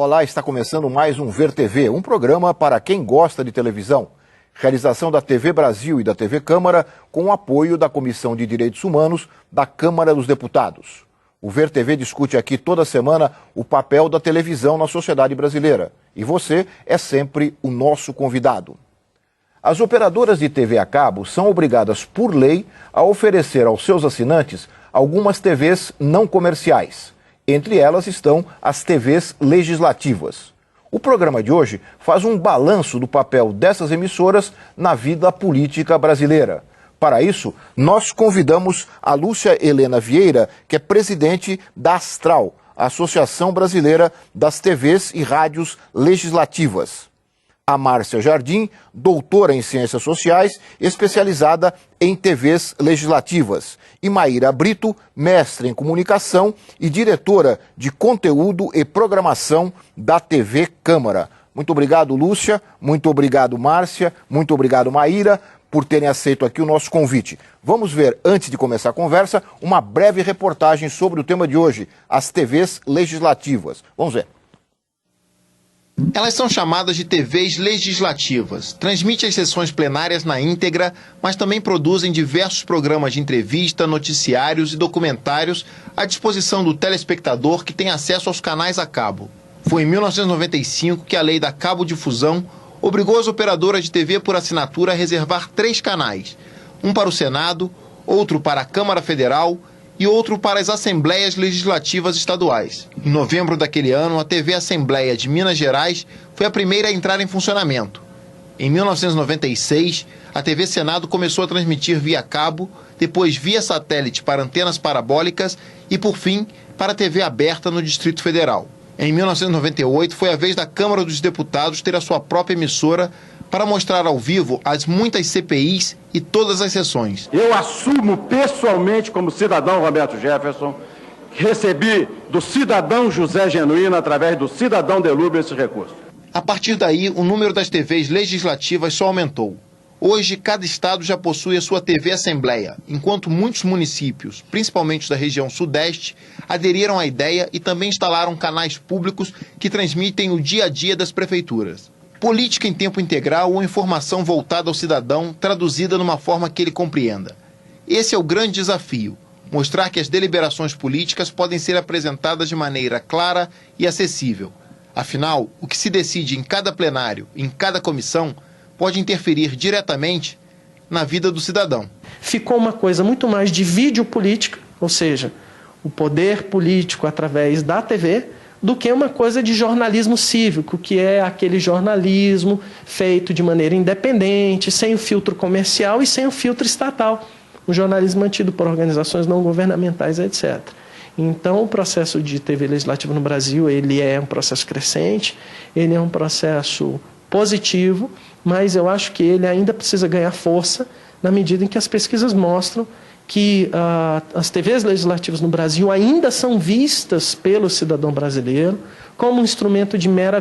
Olá, está começando mais um Ver TV, um programa para quem gosta de televisão. Realização da TV Brasil e da TV Câmara com o apoio da Comissão de Direitos Humanos da Câmara dos Deputados. O Ver TV discute aqui toda semana o papel da televisão na sociedade brasileira. E você é sempre o nosso convidado. As operadoras de TV a cabo são obrigadas por lei a oferecer aos seus assinantes algumas TVs não comerciais. Entre elas estão as TVs legislativas. O programa de hoje faz um balanço do papel dessas emissoras na vida política brasileira. Para isso, nós convidamos a Lúcia Helena Vieira, que é presidente da Astral, a Associação Brasileira das TVs e Rádios Legislativas. A Márcia Jardim, doutora em Ciências Sociais, especializada em TVs legislativas. E Maíra Brito, mestre em Comunicação e diretora de Conteúdo e Programação da TV Câmara. Muito obrigado, Lúcia. Muito obrigado, Márcia. Muito obrigado, Maíra, por terem aceito aqui o nosso convite. Vamos ver, antes de começar a conversa, uma breve reportagem sobre o tema de hoje, as TVs legislativas. Vamos ver. Elas são chamadas de TVs legislativas. Transmitem as sessões plenárias na íntegra, mas também produzem diversos programas de entrevista, noticiários e documentários à disposição do telespectador que tem acesso aos canais a cabo. Foi em 1995 que a lei da cabodifusão obrigou as operadoras de TV por assinatura a reservar 3 canais. Um para o Senado, outro para a Câmara Federal e outro para as Assembleias Legislativas Estaduais. Em novembro daquele ano, a TV Assembleia de Minas Gerais foi a primeira a entrar em funcionamento. Em 1996, a TV Senado começou a transmitir via cabo, depois via satélite para antenas parabólicas e, por fim, para a TV aberta no Distrito Federal. Em 1998, foi a vez da Câmara dos Deputados ter a sua própria emissora para mostrar ao vivo as muitas CPIs e todas as sessões. Eu assumo pessoalmente, como cidadão Roberto Jefferson, que recebi do cidadão José Genuíno, através do cidadão Delúbio, esse recurso. A partir daí, o número das TVs legislativas só aumentou. Hoje, cada estado já possui a sua TV Assembleia, enquanto muitos municípios, principalmente os da região sudeste, aderiram à ideia e também instalaram canais públicos que transmitem o dia a dia das prefeituras. Política em tempo integral ou informação voltada ao cidadão, traduzida numa forma que ele compreenda. Esse é o grande desafio, mostrar que as deliberações políticas podem ser apresentadas de maneira clara e acessível. Afinal, o que se decide em cada plenário, em cada comissão, pode interferir diretamente na vida do cidadão. Ficou uma coisa muito mais de vídeo política, ou seja, o poder político através da TV, do que uma coisa de jornalismo cívico, que é aquele jornalismo feito de maneira independente, sem o filtro comercial e sem o filtro estatal. Um jornalismo mantido por organizações não governamentais, etc. Então, o processo de TV legislativa no Brasil, ele é um processo crescente, ele é um processo positivo, mas eu acho que ele ainda precisa ganhar força na medida em que as pesquisas mostram que as TVs legislativas no Brasil ainda são vistas pelo cidadão brasileiro como um instrumento de mera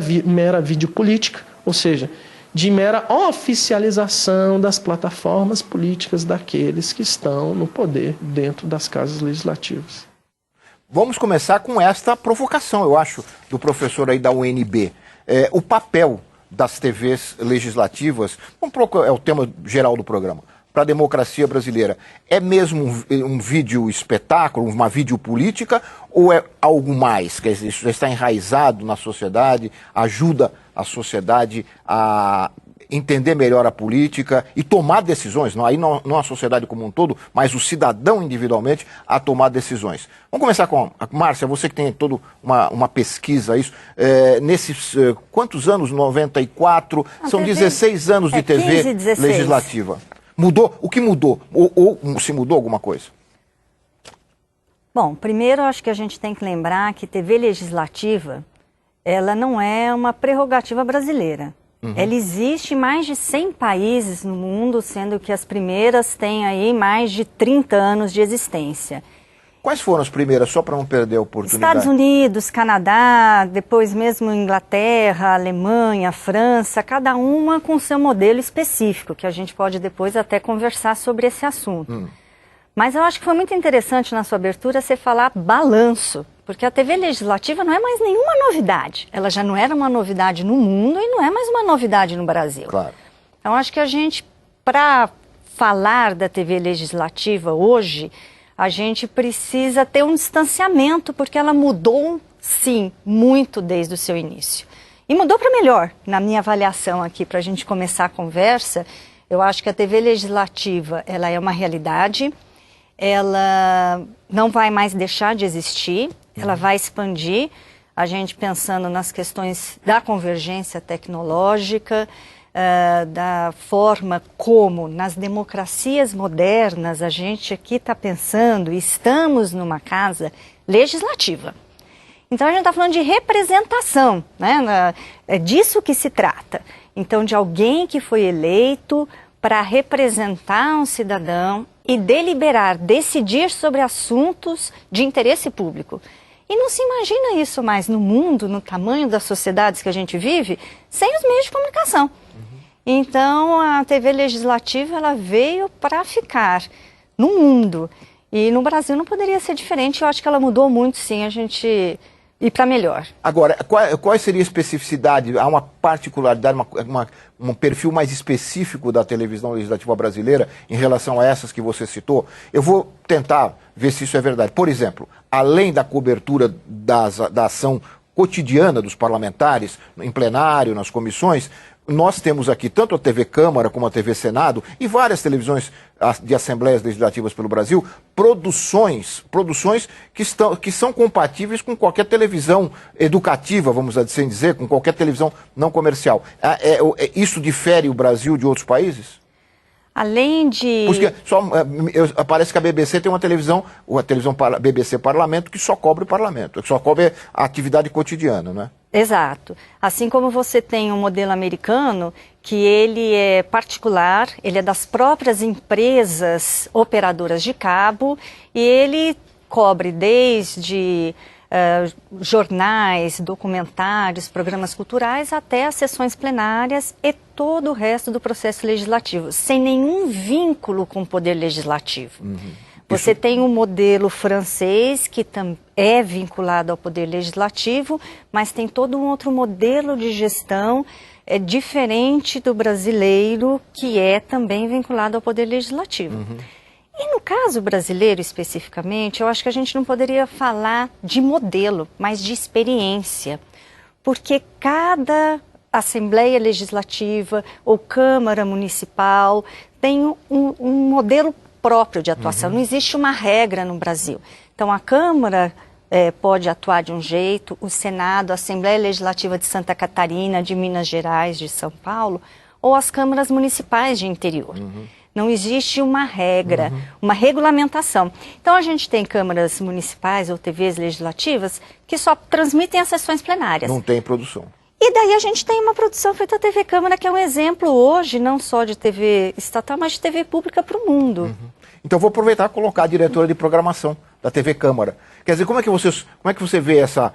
videopolítica, ou seja, de mera oficialização das plataformas políticas daqueles que estão no poder dentro das casas legislativas. Vamos começar com esta provocação, eu acho, do professor aí da UNB. O papel das TVs legislativas, é o tema geral do programa, para a democracia brasileira. É mesmo um vídeo espetáculo, uma videopolítica, ou é algo mais? Quer dizer, isso já está enraizado na sociedade, ajuda a sociedade a entender melhor a política e tomar decisões, não a sociedade como um todo, mas o cidadão individualmente a tomar decisões. Vamos começar com a Márcia, você que tem toda uma pesquisa a isso. Nesses quantos anos? 94, são 16 anos de TV 15, legislativa. Mudou? O que mudou? Ou se mudou alguma coisa? Bom, primeiro acho que a gente tem que lembrar que TV legislativa, ela não é uma prerrogativa brasileira. Uhum. Ela existe em mais de 100 países no mundo, sendo que as primeiras têm aí mais de 30 anos de existência. Quais foram as primeiras, só para não perder a oportunidade? Estados Unidos, Canadá, depois mesmo Inglaterra, Alemanha, França, cada uma com seu modelo específico, que a gente pode depois até conversar sobre esse assunto. Mas eu acho que foi muito interessante na sua abertura você falar balanço, porque a TV legislativa não é mais nenhuma novidade. Ela já não era uma novidade no mundo e não é mais uma novidade no Brasil. Claro. Então, acho que a gente, para falar da TV legislativa hoje, a gente precisa ter um distanciamento, porque ela mudou, sim, muito desde o seu início. E mudou para melhor, na minha avaliação aqui, para a gente começar a conversa. Eu acho que a TV legislativa, ela é uma realidade, ela não vai mais deixar de existir, ela vai expandir, a gente pensando nas questões da convergência tecnológica, da forma como nas democracias modernas a gente aqui está pensando, estamos numa casa legislativa. Então a gente está falando de representação, né? É disso que se trata. Então de alguém que foi eleito para representar um cidadão e deliberar, decidir sobre assuntos de interesse público. E não se imagina isso mais no mundo, no tamanho das sociedades que a gente vive, sem os meios de comunicação. Então, a TV legislativa ela veio para ficar no mundo. E no Brasil não poderia ser diferente. Eu acho que ela mudou muito, sim, a gente ir para melhor. Agora, qual seria a especificidade? Há uma particularidade, um perfil mais específico da televisão legislativa brasileira em relação a essas que você citou? Eu vou tentar ver se isso é verdade. Por exemplo, além da cobertura da ação cotidiana dos parlamentares, em plenário, nas comissões, nós temos aqui tanto a TV Câmara como a TV Senado e várias televisões de assembleias legislativas pelo Brasil, produções que são compatíveis com qualquer televisão educativa, vamos assim dizer, com qualquer televisão não comercial. Isso difere o Brasil de outros países? Além de... Porque parece que a BBC tem uma televisão BBC Parlamento, que só cobre o parlamento, que só cobre a atividade cotidiana, não é? Exato. Assim como você tem um modelo americano, que ele é particular, ele é das próprias empresas operadoras de cabo, e ele cobre desde jornais, documentários, programas culturais, até as sessões plenárias e todo o resto do processo legislativo, sem nenhum vínculo com o poder legislativo. Você tem um modelo francês que é vinculado ao poder legislativo, mas tem todo um outro modelo de gestão diferente do brasileiro, que é também vinculado ao poder legislativo. E no caso brasileiro especificamente, eu acho que a gente não poderia falar de modelo, mas de experiência, porque cada Assembleia Legislativa ou Câmara Municipal tem um modelo próprio de atuação. Não existe uma regra no Brasil. Então a Câmara pode atuar de um jeito, o Senado, a Assembleia Legislativa de Santa Catarina, de Minas Gerais, de São Paulo, ou as câmaras municipais de interior. Não existe uma regra, uma regulamentação. Então a gente tem câmaras municipais ou TVs legislativas que só transmitem as sessões plenárias. Não tem produção. E daí a gente tem uma produção feita a TV Câmara, que é um exemplo hoje, não só de TV estatal, mas de TV pública para o mundo. Então vou aproveitar e colocar a diretora de programação da TV Câmara. Quer dizer, como é que você vê essa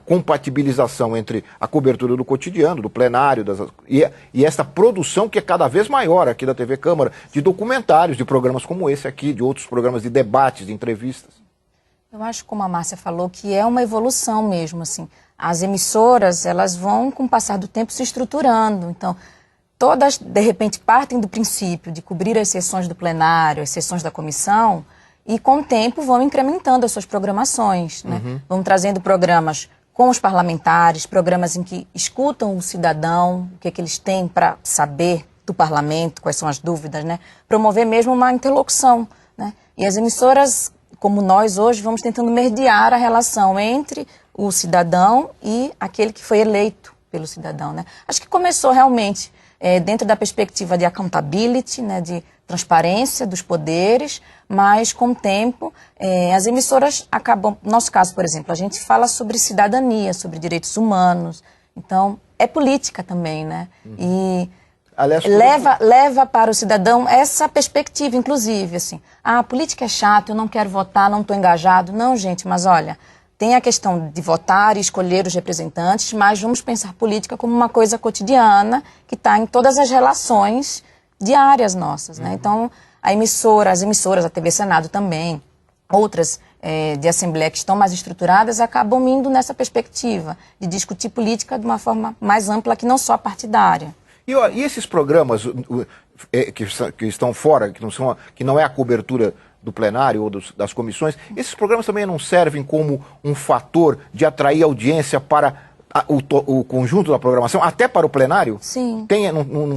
compatibilização entre a cobertura do cotidiano, do plenário, e essa produção que é cada vez maior aqui da TV Câmara, de documentários, de programas como esse aqui, de outros programas de debates, de entrevistas? Eu acho, como a Márcia falou, que é uma evolução mesmo, assim. As emissoras, elas vão, com o passar do tempo, se estruturando. Então, todas, de repente, partem do princípio de cobrir as sessões do plenário, as sessões da comissão, e com o tempo vão incrementando as suas programações, né? Vão trazendo programas com os parlamentares, programas em que escutam o cidadão, o que é que eles têm para saber do parlamento, quais são as dúvidas, né? Promover mesmo uma interlocução, né? E as emissoras, como nós hoje, vamos tentando mediar a relação entre o cidadão e aquele que foi eleito pelo cidadão, né? Acho que começou realmente dentro da perspectiva de accountability, né, de transparência dos poderes, mas com o tempo as emissoras acabam, no nosso caso, por exemplo, a gente fala sobre cidadania, sobre direitos humanos, então é política também, né? E aliás, leva para o cidadão essa perspectiva, inclusive, assim, a política é chato, eu não quero votar, não estou engajado. Não, gente, mas olha, tem a questão de votar e escolher os representantes, mas vamos pensar política como uma coisa cotidiana que está em todas as relações diárias nossas, né? Então, as emissoras, a TV Senado também, outras de Assembleia que estão mais estruturadas, acabam indo nessa perspectiva de discutir política de uma forma mais ampla que não só partidária. E esses programas que estão fora, que não é a cobertura do plenário ou das comissões, esses programas também não servem como um fator de atrair audiência para o conjunto da programação, até para o plenário? Sim.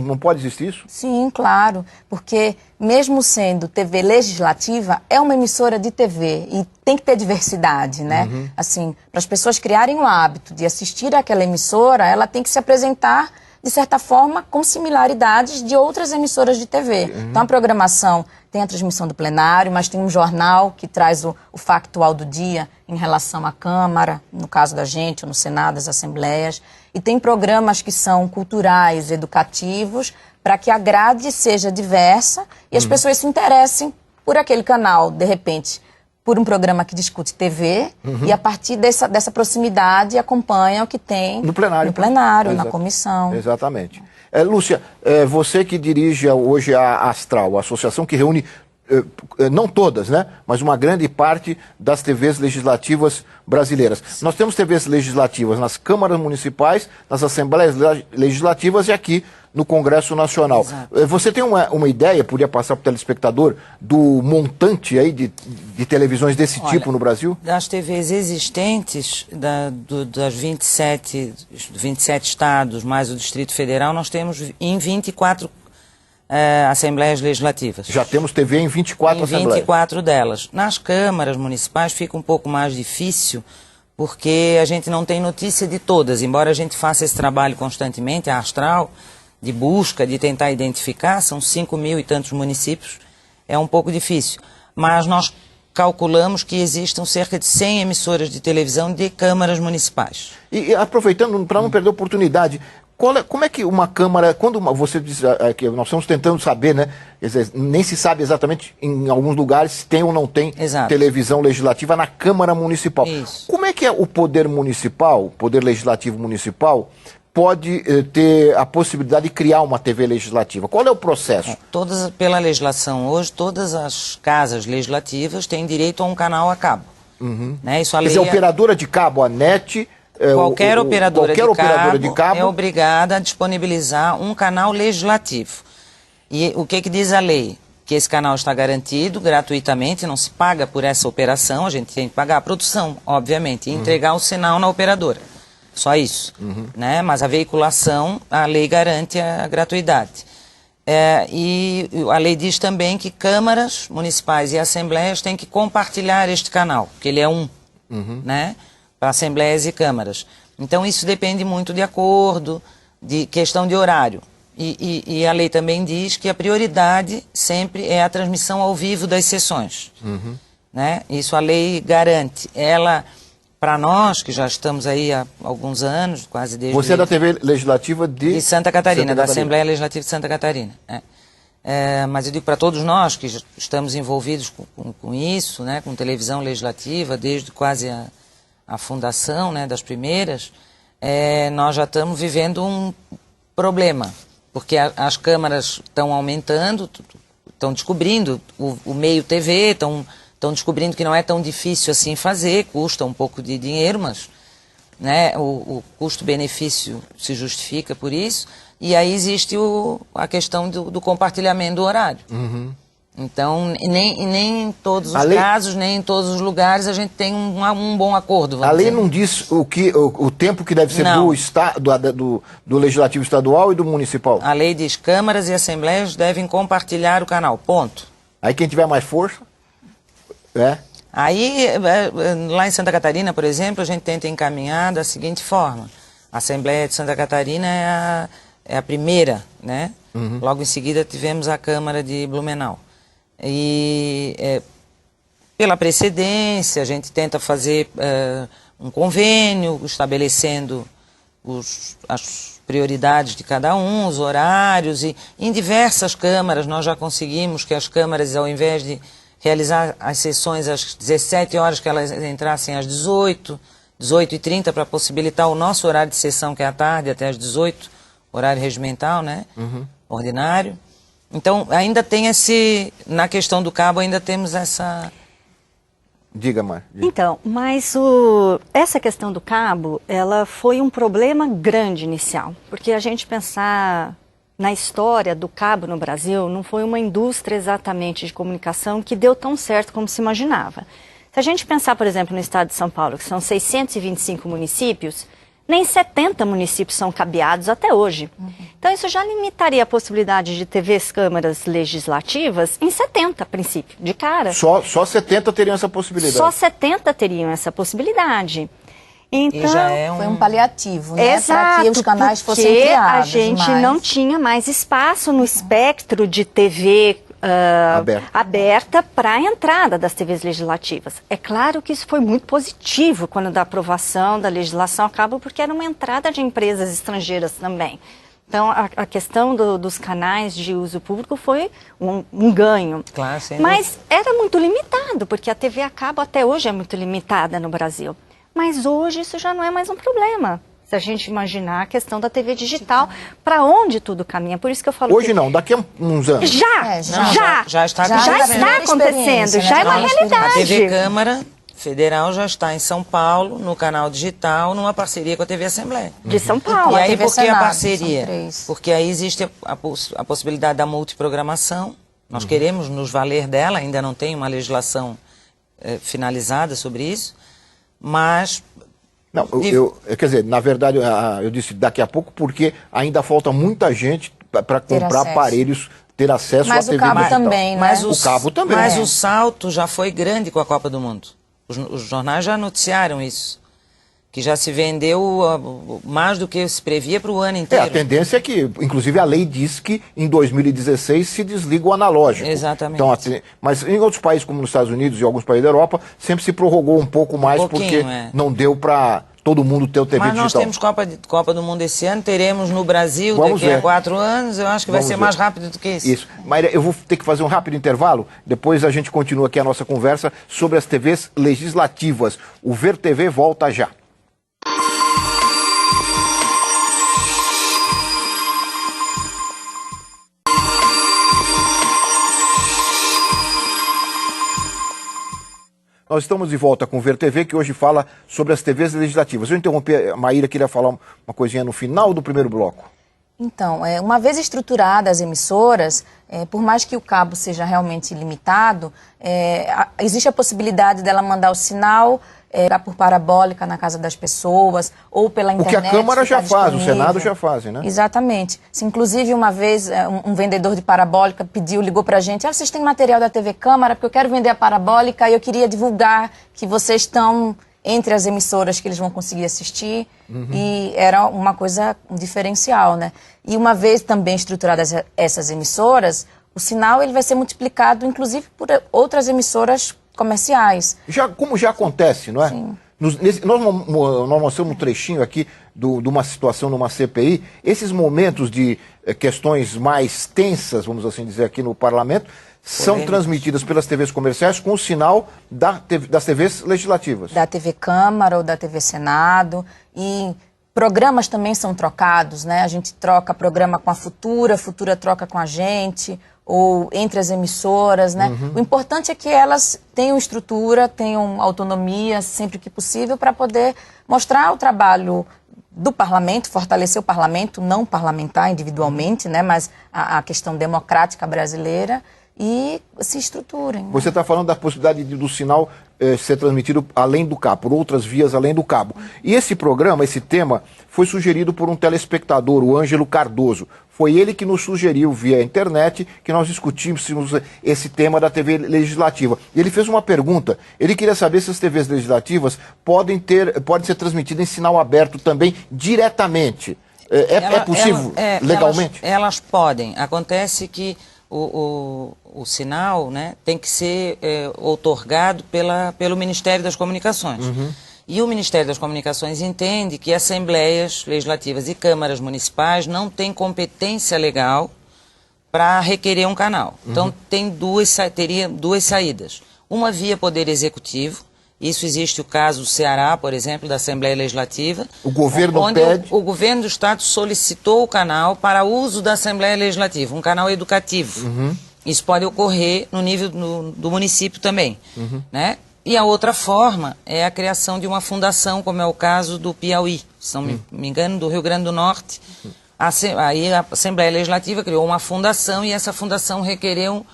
Não pode existir isso? Sim, claro, porque mesmo sendo TV legislativa, é uma emissora de TV e tem que ter diversidade, né? Assim, para as pessoas criarem o hábito de assistir àquela emissora, ela tem que se apresentar, de certa forma, com similaridades de outras emissoras de TV. Então, a programação tem a transmissão do plenário, mas tem um jornal que traz o factual do dia em relação à Câmara, no caso da gente, ou no Senado, as Assembleias. E tem programas que são culturais, educativos, para que a grade seja diversa e as pessoas se interessem por aquele canal, de repente, por um programa que discute TV, e a partir dessa proximidade acompanha o que tem no plenário, na comissão. Exatamente. Lúcia, você que dirige hoje a Astral, a associação que reúne, não todas, né, mas uma grande parte das TVs legislativas brasileiras. Nós temos TVs legislativas nas câmaras municipais, nas assembleias legislativas e aqui no Congresso Nacional. Exato. Você tem uma ideia, podia passar para o telespectador, do montante aí de televisões desse tipo no Brasil? Das TVs existentes, das 27 estados, mais o Distrito Federal, nós temos em 24 assembleias legislativas. Já temos TV em 24 assembleias? Em 24 delas. Nas câmaras municipais fica um pouco mais difícil, porque a gente não tem notícia de todas, embora a gente faça esse trabalho constantemente, a Astral, de busca, de tentar identificar, são 5.000 e tantos municípios, é um pouco difícil. Mas nós calculamos que existam cerca de 100 emissoras de televisão de câmaras municipais. E aproveitando, para não perder a oportunidade, como é que uma Câmara, quando você diz que nós estamos tentando saber, né, quer dizer, nem se sabe exatamente em alguns lugares se tem ou não tem televisão legislativa na Câmara Municipal. Isso. Como é que o poder municipal, o poder legislativo municipal, pode ter a possibilidade de criar uma TV legislativa? Qual é o processo? Pela legislação hoje, todas as casas legislativas têm direito a um canal a cabo. Né? Isso a lei Quer dizer, a operadora de cabo, a NET... Qualquer operadora de cabo é obrigada a disponibilizar um canal legislativo. E o que diz a lei? Que esse canal está garantido gratuitamente, não se paga por essa operação, a gente tem que pagar a produção, obviamente, e entregar o sinal na operadora. Só isso. Né? Mas a veiculação, a lei garante a gratuidade. E a lei diz também que câmaras municipais e assembleias têm que compartilhar este canal, que ele é né? Para assembleias e câmaras. Então isso depende muito de acordo, de questão de horário. E a lei também diz que a prioridade sempre é a transmissão ao vivo das sessões. Né? Isso a lei garante. Ela, para nós, que já estamos aí há alguns anos, quase desde... Você é da TV Legislativa de Santa Catarina, da Assembleia Legislativa de Santa Catarina. Mas eu digo para todos nós que estamos envolvidos com isso, né, com televisão legislativa, desde quase a fundação, né, das primeiras, nós já estamos vivendo um problema, porque as câmaras estão aumentando, estão descobrindo o meio TV, estão descobrindo que não é tão difícil assim fazer, custa um pouco de dinheiro, mas né, o custo-benefício se justifica por isso, e aí existe a questão do compartilhamento do horário. Então, nem em todos os casos, nem em todos os lugares a gente tem um bom acordo. A lei não diz o tempo que deve ser do Legislativo Estadual e do Municipal? A lei diz que câmaras e assembleias devem compartilhar o canal, ponto. Aí quem tiver mais força, Aí, lá em Santa Catarina, por exemplo, a gente tenta encaminhar da seguinte forma. A Assembleia de Santa Catarina é a primeira, né? Logo em seguida tivemos a Câmara de Blumenau. E pela precedência a gente tenta fazer um convênio estabelecendo as prioridades de cada um, os horários, e em diversas câmaras nós já conseguimos que as câmaras, ao invés de realizar as sessões às 17 horas, que elas entrassem às 18, 18h30, para possibilitar o nosso horário de sessão, que é à tarde, até às 18, horário regimental, né? Ordinário. Então, ainda tem na questão do cabo, ainda temos essa... Diga, Mar. Então, mas essa questão do cabo, ela foi um problema grande inicial, porque a gente pensar na história do cabo no Brasil, não foi uma indústria exatamente de comunicação que deu tão certo como se imaginava. Se a gente pensar, por exemplo, no estado de São Paulo, que são 625 municípios, nem 70 municípios são cabeados até hoje. Então, isso já limitaria a possibilidade de TVs câmaras legislativas em 70, a princípio, de cara. Só 70 teriam essa possibilidade? Só 70 teriam essa possibilidade. Então, foi um paliativo, né? Para que os canais fossem criados. A gente não tinha mais espaço no espectro de TV aberta para a entrada das TVs legislativas. É claro que isso foi muito positivo quando da aprovação da legislação a cabo, porque era uma entrada de empresas estrangeiras também. Então, a questão dos canais de uso público foi um ganho. Claro, sim. Mas era muito limitado, porque a TV a cabo até hoje é muito limitada no Brasil. Mas hoje isso já não é mais um problema. Se a gente imaginar a questão da TV digital, para onde tudo caminha. Por isso que eu falo hoje não, daqui a uns anos. Já está acontecendo, já é uma realidade. A TV Câmara Federal já está em São Paulo, no canal digital, numa parceria com a TV Assembleia. De São Paulo. E aí, por que a parceria? Porque aí existe a possibilidade da multiprogramação. Nós queremos nos valer dela, ainda não tem uma legislação finalizada sobre isso, mas... Não, quer dizer, na verdade, eu disse daqui a pouco porque ainda falta muita gente para comprar aparelhos, ter acesso à TV digital. Mas o cabo também, né? O cabo também. Mas o salto já foi grande com a Copa do Mundo. Os jornais já noticiaram isso. Que já se vendeu mais do que se previa para o ano inteiro. A tendência é que, inclusive, a lei diz que em 2016 se desliga o analógico. Exatamente. Então, mas em outros países, como nos Estados Unidos e alguns países da Europa, sempre se prorrogou um pouco mais porque não deu para todo mundo ter o TV digital. Mas nós temos Copa do Mundo esse ano, teremos no Brasil daqui a 4 anos, eu acho que vai ser mais rápido do que isso. Isso. Maíra, eu vou ter que fazer um rápido intervalo, depois a gente continua aqui a nossa conversa sobre as TVs legislativas. O Ver TV volta já. Nós estamos de volta com o Ver TV, que hoje fala sobre as TVs legislativas. Eu interrompi, a Maíra queria falar uma coisinha no final do primeiro bloco. Então, uma vez estruturadas as emissoras, por mais que o cabo seja realmente limitado, existe a possibilidade dela mandar o sinal por parabólica na casa das pessoas, ou pela internet. O que a Câmara já faz, o Senado já faz, né? Exatamente. Se, inclusive, uma vez um vendedor de parabólica ligou pra gente, vocês têm material da TV Câmara, porque eu quero vender a parabólica e eu queria divulgar que vocês estão entre as emissoras que eles vão conseguir assistir, e era uma coisa, um diferencial, né? E uma vez também estruturadas essas emissoras, o sinal ele vai ser multiplicado, inclusive, por outras emissoras comerciais. Como já acontece, não é? Sim. Nós mostramos um trechinho aqui de uma situação numa CPI. Esses momentos de questões mais tensas, vamos assim dizer, aqui no parlamento, são transmitidas pelas TVs comerciais com o sinal das TVs legislativas. Da TV Câmara ou da TV Senado. E programas também são trocados, né? A gente troca programa com a Futura troca com a gente, ou entre as emissoras, né? O importante é que elas tenham estrutura, tenham autonomia sempre que possível para poder mostrar o trabalho do parlamento, fortalecer o parlamento, não parlamentar individualmente, né? Mas a questão democrática brasileira e se estruturem. Né? Você está falando da possibilidade do sinal ser transmitido além do cabo, por outras vias além do cabo. E esse programa, esse tema, foi sugerido por um telespectador, o Ângelo Cardoso. Foi ele que nos sugeriu via internet que nós discutíssemos esse tema da TV legislativa. E ele fez uma pergunta. Ele queria saber se as TVs legislativas podem ser transmitidas em sinal aberto também diretamente. É possível legalmente? Elas podem. Acontece que o sinal, né, tem que ser outorgado pelo Ministério das Comunicações. E o Ministério das Comunicações entende que assembleias legislativas e câmaras municipais não têm competência legal para requerer um canal. Então teria duas saídas. Uma via Poder Executivo, Isso existe o caso do Ceará, por exemplo, da Assembleia Legislativa. O governo onde pede... o governo do Estado solicitou o canal para uso da Assembleia Legislativa, um canal educativo. Isso pode ocorrer no nível do município também, né? E a outra forma é a criação de uma fundação, como é o caso do Piauí, se não me engano, do Rio Grande do Norte. Aí a Assembleia Legislativa criou uma fundação e essa fundação requereu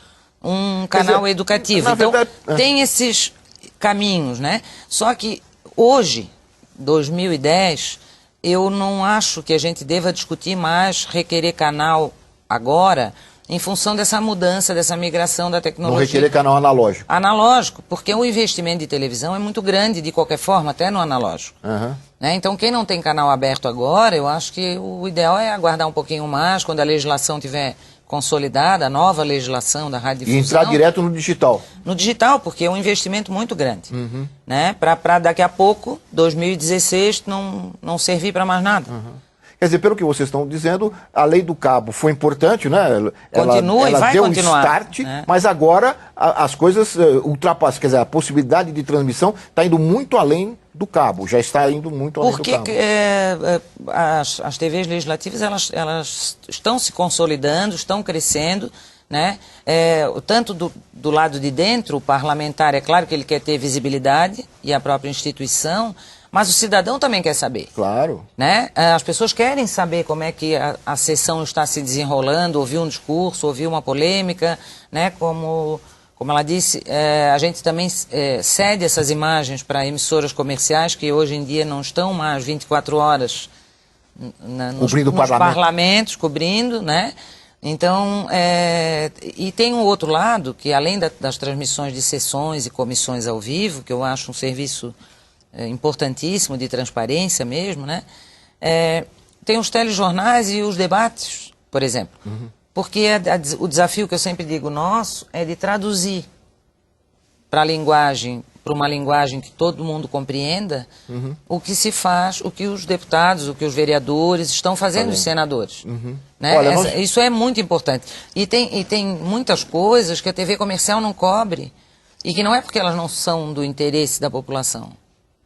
um canal educativo. Então, tem esses caminhos, né? Só que hoje, 2010, eu não acho que a gente deva discutir mais requerer canal agora, em função dessa mudança, dessa migração da tecnologia. Não requerer canal analógico. Analógico, porque o investimento de televisão é muito grande, de qualquer forma, até no analógico. Né? Então, quem não tem canal aberto agora, eu acho que o ideal é aguardar um pouquinho mais, quando a legislação estiver consolidada, a nova legislação da radiodifusão. E entrar direto no digital. No digital, porque é um investimento muito grande. Né? Para daqui a pouco, 2016, não servir para mais nada. Quer dizer, pelo que vocês estão dizendo, a lei do cabo foi importante, né? Continua ela e vai deu continuar. Start, né? Mas agora as coisas ultrapassam. Quer dizer, a possibilidade de transmissão está indo muito além do cabo, já está indo muito além do cabo. Porque as TVs legislativas, elas estão se consolidando, estão crescendo, né? Tanto do lado de dentro, o parlamentar, é claro que ele quer ter visibilidade, e a própria instituição, mas o cidadão também quer saber. Claro. Né? As pessoas querem saber como é que a sessão está se desenrolando, ouvir um discurso, ouvir uma polêmica, né? Como ela disse, a gente também cede essas imagens para emissoras comerciais que hoje em dia não estão mais 24 horas nos parlamentos, cobrindo, né? Então, e tem um outro lado, que além das transmissões de sessões e comissões ao vivo, que eu acho um serviço importantíssimo de transparência mesmo, né? Tem os telejornais e os debates, por exemplo. Porque o desafio que eu sempre digo nosso é de traduzir para uma linguagem que todo mundo compreenda, o que se faz, o que os deputados, o que os vereadores estão fazendo, os senadores. Né? Olha, isso é muito importante. E tem muitas coisas que a TV comercial não cobre, e que não é porque elas não são do interesse da população.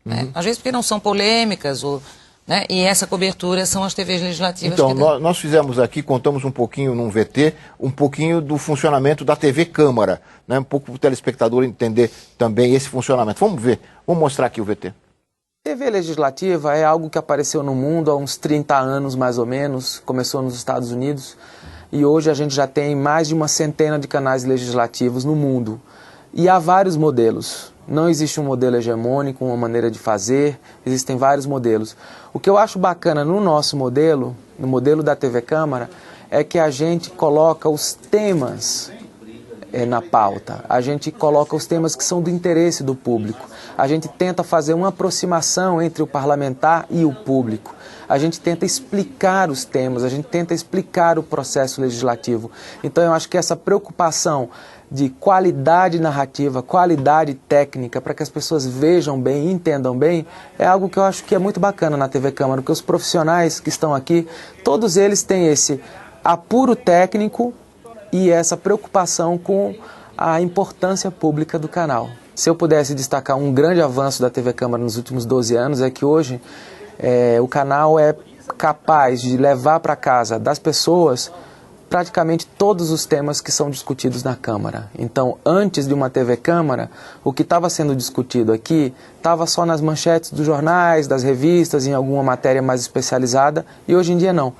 Né? Às vezes porque não são polêmicas, né? E essa cobertura são as TVs legislativas. Então, nós fizemos aqui, contamos um pouquinho num VT, um pouquinho do funcionamento da TV Câmara, né? Um pouco para o telespectador entender também esse funcionamento. Vamos ver, vamos mostrar aqui o VT. TV legislativa é algo que apareceu no mundo há uns 30 anos, mais ou menos, começou nos Estados Unidos, e hoje a gente já tem mais de uma centena de canais legislativos no mundo. E há vários modelos. Não existe um modelo hegemônico, uma maneira de fazer, existem vários modelos. O que eu acho bacana no nosso modelo, no modelo da TV Câmara, é que a gente coloca os temas na pauta, a gente coloca os temas que são do interesse do público, a gente tenta fazer uma aproximação entre o parlamentar e o público, a gente tenta explicar os temas, a gente tenta explicar o processo legislativo. Então eu acho que essa preocupação de qualidade narrativa, qualidade técnica, para que as pessoas vejam bem, entendam bem, é algo que eu acho que é muito bacana na TV Câmara, porque os profissionais que estão aqui, todos eles têm esse apuro técnico e essa preocupação com a importância pública do canal. Se eu pudesse destacar um grande avanço da TV Câmara nos últimos 12 anos, é que hoje o canal é capaz de levar para casa das pessoas praticamente todos os temas que são discutidos na Câmara. Então, antes de uma TV Câmara, o que estava sendo discutido aqui estava só nas manchetes dos jornais, das revistas, em alguma matéria mais especializada, e hoje em dia não.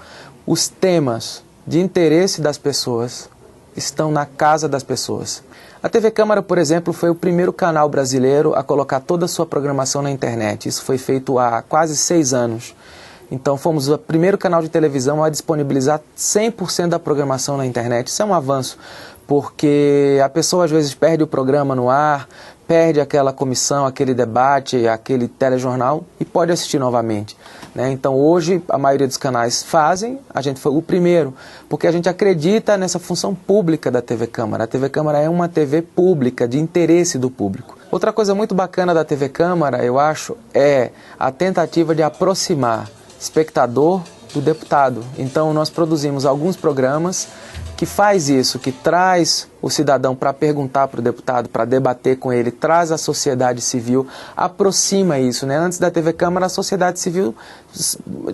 Os temas de interesse das pessoas estão na casa das pessoas. A TV Câmara, por exemplo, foi o primeiro canal brasileiro a colocar toda a sua programação na internet. Isso foi feito há quase 6 anos. Então fomos o primeiro canal de televisão a disponibilizar 100% da programação na internet. Isso é um avanço, porque a pessoa às vezes perde o programa no ar, perde aquela comissão, aquele debate, aquele telejornal e pode assistir novamente. Né? Então hoje a maioria dos canais fazem, a gente foi o primeiro, porque a gente acredita nessa função pública da TV Câmara. A TV Câmara é uma TV pública, de interesse do público. Outra coisa muito bacana da TV Câmara, eu acho, é a tentativa de aproximar espectador do deputado. Então nós produzimos alguns programas que faz isso, que traz o cidadão para perguntar para o deputado, para debater com ele, traz a sociedade civil, aproxima isso, né? Antes da TV Câmara, a sociedade civil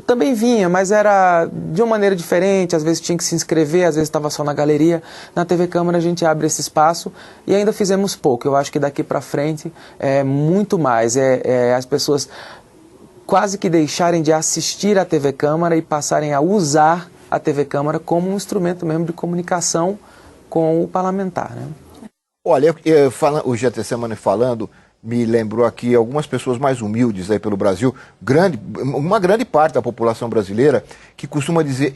também vinha, mas era de uma maneira diferente, às vezes tinha que se inscrever, às vezes estava só na galeria. Na TV Câmara a gente abre esse espaço e ainda fizemos pouco. Eu acho que daqui para frente é muito mais, as pessoas quase que deixarem de assistir à TV Câmara e passarem a usar a TV Câmara como um instrumento mesmo de comunicação com o parlamentar, né? Olha, o Getsemane falando, me lembrou aqui algumas pessoas mais humildes aí pelo Brasil, uma grande parte da população brasileira que costuma dizer,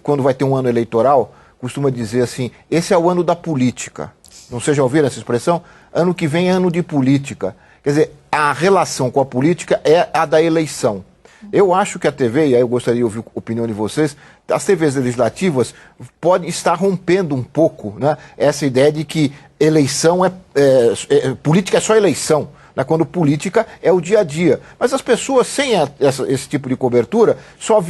quando vai ter um ano eleitoral, costuma dizer assim, esse é o ano da política. Não sei, já ouviram essa expressão? Ano que vem é ano de política. Quer dizer, a relação com a política é a da eleição. Eu acho que a TV, e aí eu gostaria de ouvir a opinião de vocês, as TVs legislativas podem estar rompendo um pouco, né, essa ideia de que eleição política é só eleição, né, quando política é o dia a dia. Mas as pessoas sem esse tipo de cobertura só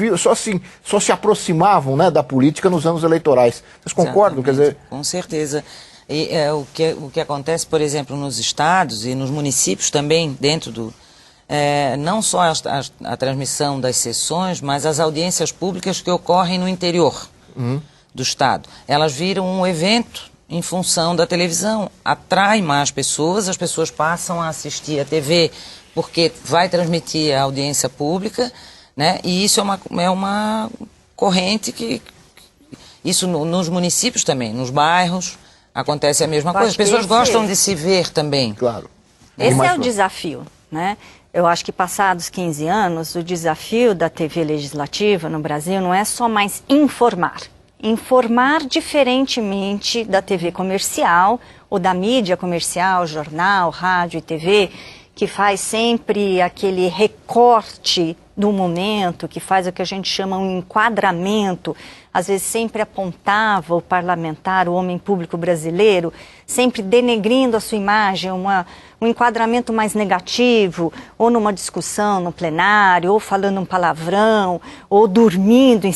se aproximavam, né, da política nos anos eleitorais. Vocês concordam? Quer dizer... Com certeza. E, o que acontece, por exemplo, nos estados e nos municípios também, dentro do... não só a transmissão das sessões, mas as audiências públicas que ocorrem no interior do estado. Elas viram um evento em função da televisão, atrai mais pessoas, as pessoas passam a assistir a TV porque vai transmitir a audiência pública, né? E isso é uma corrente que... Isso nos municípios também, nos bairros, acontece a mesma coisa. As pessoas gostam de se ver também. Claro. Esse é o desafio, né? Eu acho que passados 15 anos, o desafio da TV legislativa no Brasil não é só mais informar. Informar diferentemente da TV comercial ou da mídia comercial, jornal, rádio e TV, que faz sempre aquele recorte do momento, que faz o que a gente chama um enquadramento, às vezes sempre apontava o parlamentar, o homem público brasileiro, sempre denegrindo a sua imagem, um enquadramento mais negativo, ou numa discussão no plenário, ou falando um palavrão, ou dormindo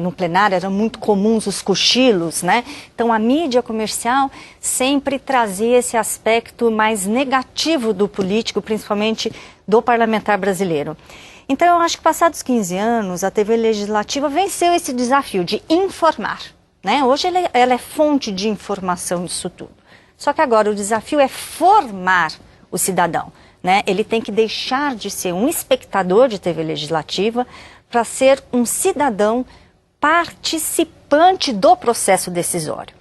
no plenário, eram muito comuns os cochilos, né? Então a mídia comercial sempre trazia esse aspecto mais negativo do político, principalmente do parlamentar brasileiro. Então, eu acho que passados 15 anos, a TV legislativa venceu esse desafio de informar, né? Hoje ela é fonte de informação disso tudo. Só que agora o desafio é formar o cidadão, né? Ele tem que deixar de ser um espectador de TV legislativa para ser um cidadão participante do processo decisório.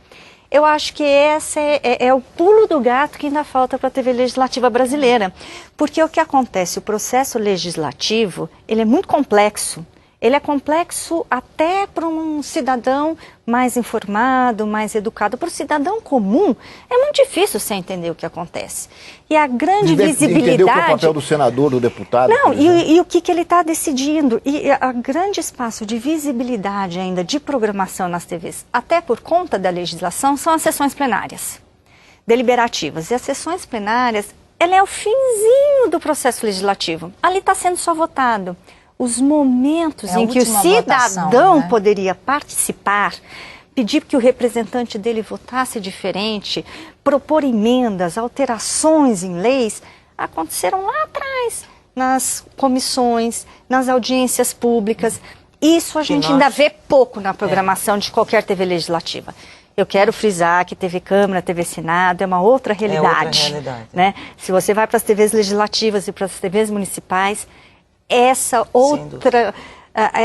Eu acho que esse é o pulo do gato que ainda falta para a TV legislativa brasileira. Porque o que acontece, o processo legislativo, ele é muito complexo. Ele é complexo até para um cidadão mais informado, mais educado. Para o cidadão comum, é muito difícil você entender o que acontece. E a grande visibilidade... Entender o que é o papel do senador, do deputado. Não, e o que ele está decidindo. E a grande espaço de visibilidade ainda de programação nas TVs, até por conta da legislação, são as sessões plenárias, deliberativas. E as sessões plenárias, ela é o finzinho do processo legislativo. Ali está sendo só votado. Os momentos em que o cidadão poderia participar, pedir que o representante dele votasse diferente, propor emendas, alterações em leis, aconteceram lá atrás, nas comissões, nas audiências públicas. Isso a gente ainda vê pouco na programação de qualquer TV legislativa. Eu quero frisar que TV Câmara, TV Senado é uma outra realidade. Né? Se você vai para as TVs legislativas e para as TVs municipais,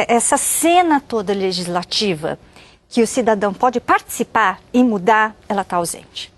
essa cena toda legislativa que o cidadão pode participar e mudar, ela está ausente.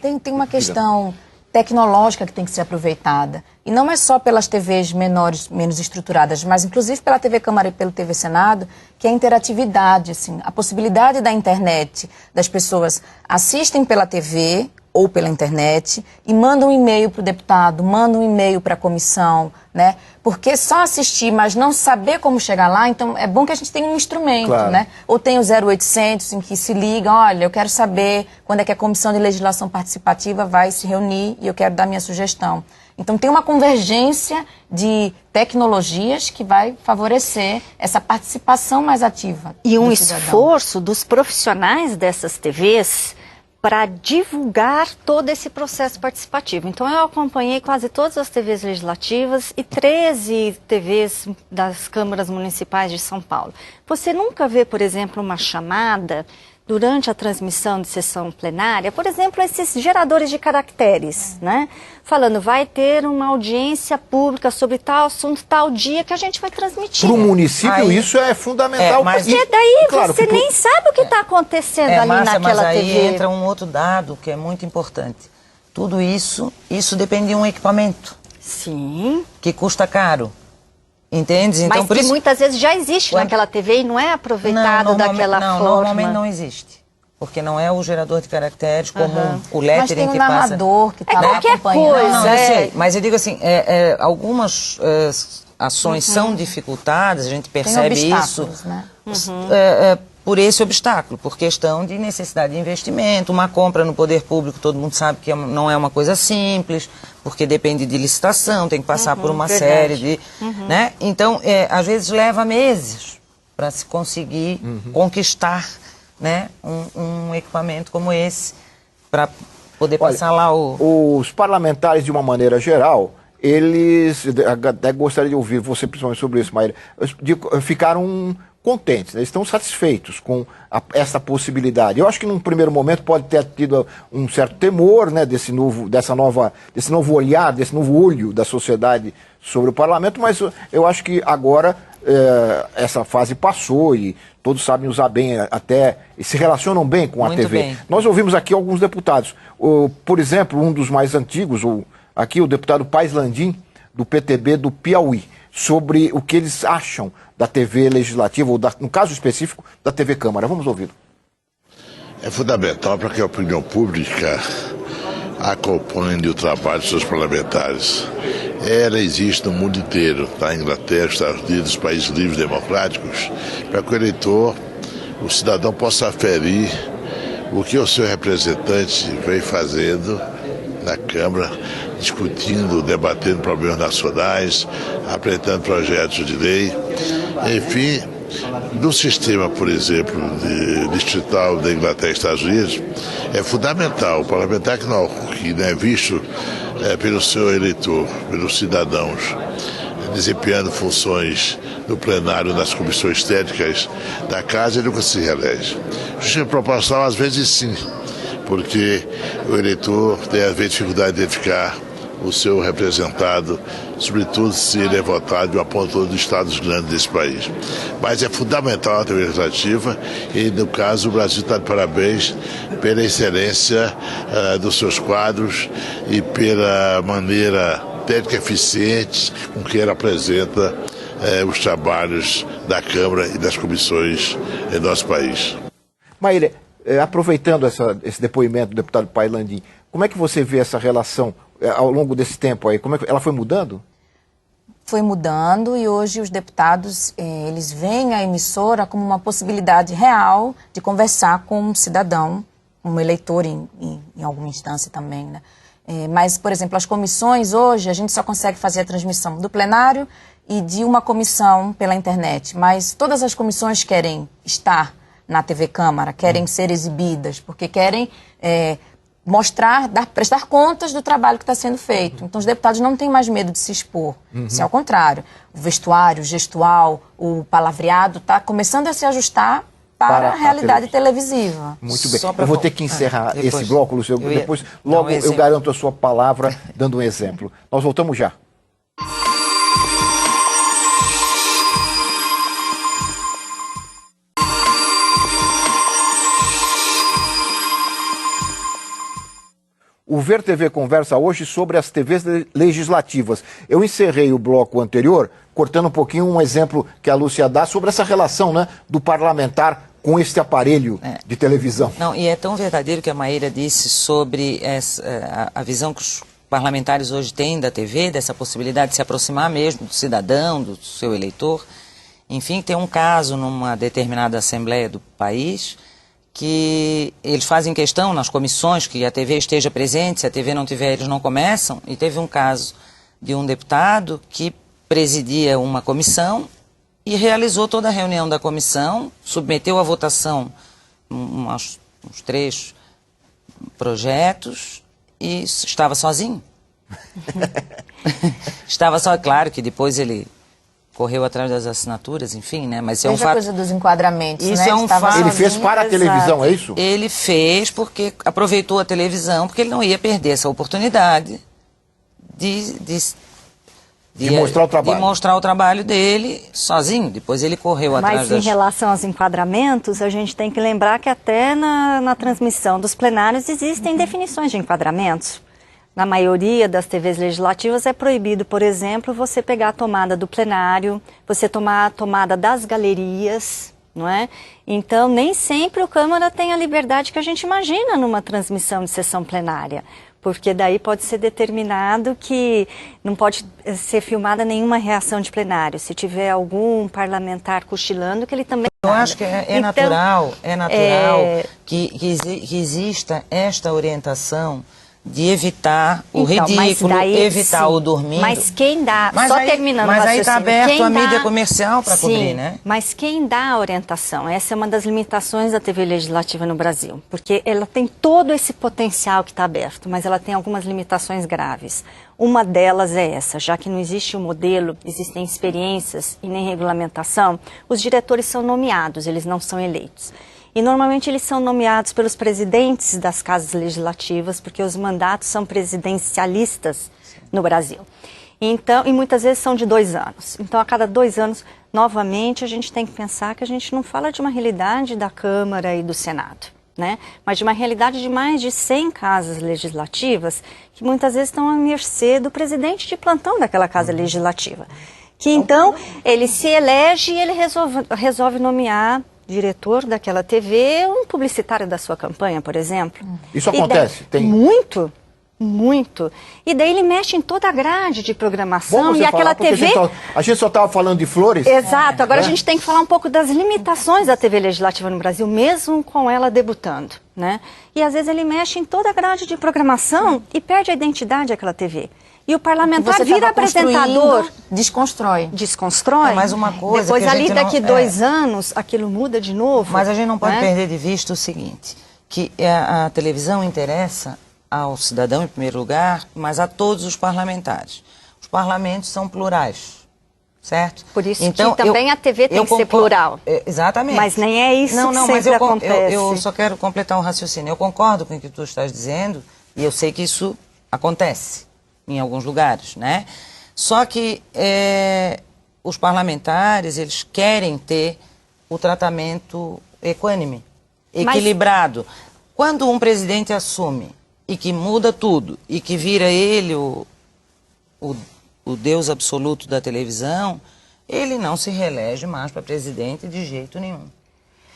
Tem uma questão tecnológica que tem que ser aproveitada. E não é só pelas TVs menores, menos estruturadas, mas inclusive pela TV Câmara e pelo TV Senado, que é a interatividade, assim, a possibilidade da internet, das pessoas assistem pela TV ou pela internet e mandam um e-mail para o deputado, mandam um e-mail para a comissão, né? Porque só assistir, mas não saber como chegar lá, então é bom que a gente tenha um instrumento, né? Ou tem o 0800 em que se liga, olha, eu quero saber quando é que a Comissão de Legislação Participativa vai se reunir e eu quero dar minha sugestão. Então tem uma convergência de tecnologias que vai favorecer essa participação mais ativa. E um esforço dos profissionais dessas TVs para divulgar todo esse processo participativo. Então, eu acompanhei quase todas as TVs legislativas e 13 TVs das câmaras municipais de São Paulo. Você nunca vê, por exemplo, uma chamada durante a transmissão de sessão plenária, por exemplo, esses geradores de caracteres, né? Falando, vai ter uma audiência pública sobre tal assunto, tal dia que a gente vai transmitir. Para o município isso é fundamental. Porque daí claro, você nem sabe o que está acontecendo ali Márcia, naquela mas aí TV. Entra um outro dado que é muito importante. Tudo isso depende de um equipamento. Sim. Que custa caro. Entende? Então, mas por que isso... muitas vezes já existe naquela TV e não é aproveitado daquela forma. Normalmente não existe. Porque não é o gerador de caracteres como o lettering que passa. Mas tem um narrador que está qualquer coisa. Não, eu sei. Mas eu digo assim, algumas ações são dificultadas, a gente percebe isso né? por esse obstáculo, por questão de necessidade de investimento. Uma compra no poder público, todo mundo sabe que não é uma coisa simples, porque depende de licitação, tem que passar por uma série de... Né? Então, às vezes leva meses para se conseguir conquistar, né, um equipamento como esse, para poder passar lá Os parlamentares, de uma maneira geral, eles, até gostaria de ouvir você principalmente sobre isso, Maíra, ficaram contentes, né? Estão satisfeitos com essa possibilidade. Eu acho que num primeiro momento pode ter tido um certo temor, né, desse novo olhar, desse novo olho da sociedade sobre o parlamento, mas eu acho que agora essa fase passou e todos sabem usar bem até e se relacionam bem com a Muito TV. Bem. Nós ouvimos aqui alguns deputados. Por exemplo, um dos mais antigos, aqui o deputado Paes Landim, do PTB do Piauí, sobre o que eles acham da TV legislativa, ou no caso específico, da TV Câmara. Vamos ouvi-lo. É fundamental para que a opinião pública acompanhe o trabalho dos seus parlamentares. Ela existe no mundo inteiro, na Inglaterra, Estados Unidos, países livres democráticos, para que o eleitor, o cidadão, possa aferir o que o seu representante vem fazendo na Câmara, discutindo, debatendo problemas nacionais, apresentando projetos de lei. Enfim, no sistema, por exemplo, distrital da Inglaterra e Estados Unidos, é fundamental o parlamentar que não é visto pelo seu eleitor, pelos cidadãos, desempenhando funções no plenário, nas comissões técnicas da casa, ele nunca se reelege. Justiça proporcional, às vezes sim, porque o eleitor tem às vezes dificuldade de identificar o seu representado, sobretudo se ele é votado de uma ponta dos estados grandes desse país. Mas é fundamental a TV legislativa e, no caso, o Brasil está de parabéns pela excelência dos seus quadros e pela maneira técnica eficiente com que ela apresenta os trabalhos da Câmara e das comissões em nosso país. Maíra, aproveitando esse depoimento do deputado Paes Landim, como é que você vê essa relação ao longo desse tempo aí? Como é que ela foi mudando? Foi mudando e hoje os deputados, eles veem a emissora como uma possibilidade real de conversar com um cidadão, um eleitor em alguma instância também, né? Mas, por exemplo, as comissões hoje, a gente só consegue fazer a transmissão do plenário e de uma comissão pela internet, mas todas as comissões querem estar na TV Câmara, querem ser exibidas, porque querem prestar contas do trabalho que está sendo feito. Então, os deputados não têm mais medo de se expor. Se ao contrário, o vestuário, o gestual, o palavreado está começando a se ajustar para a realidade televisiva. Muito bem. Eu vou ter que encerrar esse bloco, Lúcio. Depois, logo, eu garanto a sua palavra dando um exemplo. Nós voltamos já. O Ver TV conversa hoje sobre as TVs legislativas. Eu encerrei o bloco anterior, cortando um pouquinho um exemplo que a Lúcia dá sobre essa relação, né, do parlamentar com este aparelho de televisão. Não, e é tão verdadeiro que a Maíra disse sobre a visão que os parlamentares hoje têm da TV, dessa possibilidade de se aproximar mesmo do cidadão, do seu eleitor. Enfim, tem um caso numa determinada assembleia do país que eles fazem questão nas comissões que a TV esteja presente, se a TV não tiver, eles não começam, e teve um caso de um deputado que presidia uma comissão e realizou toda a reunião da comissão, submeteu à votação uns 3 projetos e estava sozinho. Estava só, claro que depois ele correu atrás das assinaturas, enfim, né? Mas é um fato. Coisa dos enquadramentos, isso, né? É um fato. Ele fez para a televisão, é isso? Ele fez porque aproveitou a televisão, porque ele não ia perder essa oportunidade de mostrar o trabalho. De mostrar o trabalho dele sozinho. Depois ele correu atrás Mas em relação aos enquadramentos, a gente tem que lembrar que até na transmissão dos plenários existem definições de enquadramentos. Na maioria das TVs legislativas é proibido, por exemplo, você pegar a tomada do plenário, você tomar a tomada das galerias, não é? Então, nem sempre o Câmara tem a liberdade que a gente imagina numa transmissão de sessão plenária, porque daí pode ser determinado que não pode ser filmada nenhuma reação de plenário. Se tiver algum parlamentar cochilando, que ele também... Eu acho que é natural que exista esta orientação de evitar o ridículo, evitar o dormindo. Mas quem dá, terminando mas aí está aberto a mídia comercial para cobrir, né? Mas quem dá a orientação? Essa é uma das limitações da TV legislativa no Brasil, porque ela tem todo esse potencial que está aberto, mas ela tem algumas limitações graves. Uma delas é essa, já que não existe um modelo, existem experiências e nem regulamentação, os diretores são nomeados, eles não são eleitos. E normalmente eles são nomeados pelos presidentes das casas legislativas, porque os mandatos são presidencialistas no Brasil. Então, e muitas vezes são de 2 anos. Então, a cada 2 anos, novamente, a gente tem que pensar que a gente não fala de uma realidade da Câmara e do Senado, né? Mas de uma realidade de mais de 100 casas legislativas, que muitas vezes estão à mercê do presidente de plantão daquela casa legislativa. Que então, ele se elege e ele resolve nomear diretor daquela TV, um publicitário da sua campanha, por exemplo. Isso acontece? Tem muito. Muito. E daí ele mexe em toda a grade de programação e aquela TV... A gente só estava falando de flores. Exato. Agora a gente tem que falar um pouco das limitações da TV legislativa no Brasil, mesmo com ela debutando, né? E às vezes ele mexe em toda a grade de programação e perde a identidade daquela TV. E o parlamentar vira apresentador. Desconstrói. Desconstrói. Mas uma coisa depois, que a ali, gente daqui 2 anos, aquilo muda de novo. Mas a gente não pode perder de vista o seguinte, que a televisão interessa ao cidadão, em primeiro lugar, mas a todos os parlamentares. Os parlamentos são plurais, certo? Por isso então, que também a TV tem que ser plural. Exatamente. Mas nem é isso que sempre acontece. Eu só quero completar um raciocínio. Eu concordo com o que tu estás dizendo, e eu sei que isso acontece em alguns lugares, né? Só que os parlamentares, eles querem ter o tratamento equânime, equilibrado. Quando um presidente assume e que muda tudo, e que vira ele o Deus absoluto da televisão, ele não se reelege mais para presidente de jeito nenhum.